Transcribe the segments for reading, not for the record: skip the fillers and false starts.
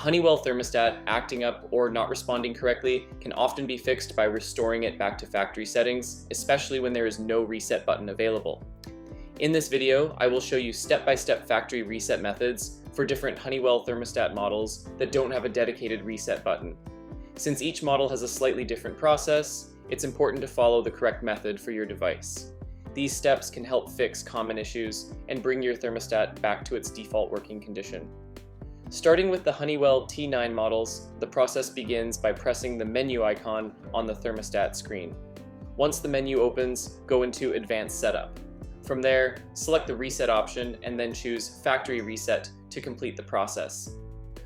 Honeywell thermostat acting up or not responding correctly can often be fixed by restoring it back to factory settings, especially when there is no reset button available. In this video, I will show you step-by-step factory reset methods for different Honeywell thermostat models that don't have a dedicated reset button. Since each model has a slightly different process, it's important to follow the correct method for your device. These steps can help fix common issues and bring your thermostat back to its default working condition. Starting with the Honeywell T9 models, the process begins by pressing the menu icon on the thermostat screen. Once the menu opens, go into Advanced Setup. From there, select the Reset option and then choose Factory Reset to complete the process.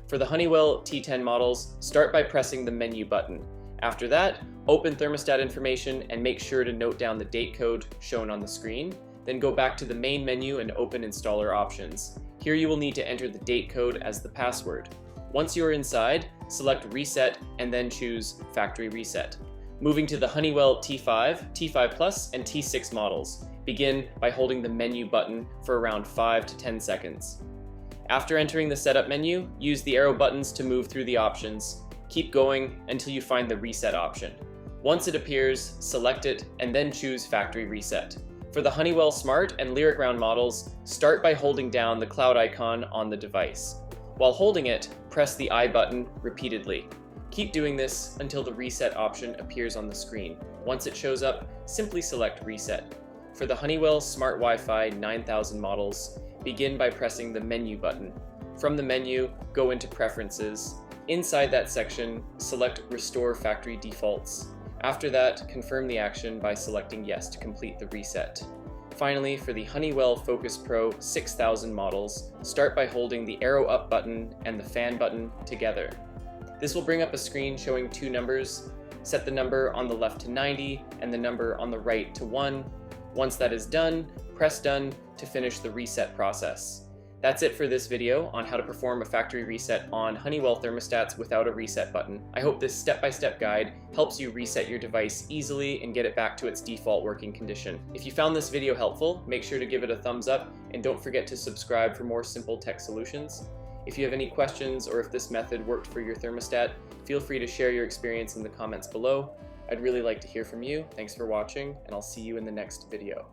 For the Honeywell T10 models, start by pressing the menu button. After that, open thermostat information and make sure to note down the date code shown on the screen. Then go back to the main menu and open Installer Options. Here you will need to enter the date code as the password. Once you are inside, select Reset and then choose Factory Reset. Moving to the Honeywell T5, T5 Plus, and T6 models, begin by holding the menu button for around 5 to 10 seconds. After entering the setup menu, use the arrow buttons to move through the options. Keep going until you find the Reset option. Once it appears, select it and then choose Factory Reset. For the Honeywell Smart and Lyric Round models, start by holding down the cloud icon on the device. While holding it, press the I button repeatedly. Keep doing this until the Reset option appears on the screen. Once it shows up, simply select Reset. For the Honeywell Smart Wi-Fi 9000 models, begin by pressing the menu button. From the menu, go into Preferences. Inside that section, select Restore Factory Defaults. After that, confirm the action by selecting Yes to complete the reset. Finally, for the Honeywell FocusPro 6000 models, start by holding the arrow up button and the fan button together. This will bring up a screen showing two numbers. Set the number on the left to 90 and the number on the right to 1. Once that is done, press Done to finish the reset process. That's it for this video on how to perform a factory reset on Honeywell thermostats without a reset button. I hope this step-by-step guide helps you reset your device easily and get it back to its default working condition. If you found this video helpful, make sure to give it a thumbs up and don't forget to subscribe for more simple tech solutions. If you have any questions or if this method worked for your thermostat, feel free to share your experience in the comments below. I'd really like to hear from you. Thanks for watching, and I'll see you in the next video.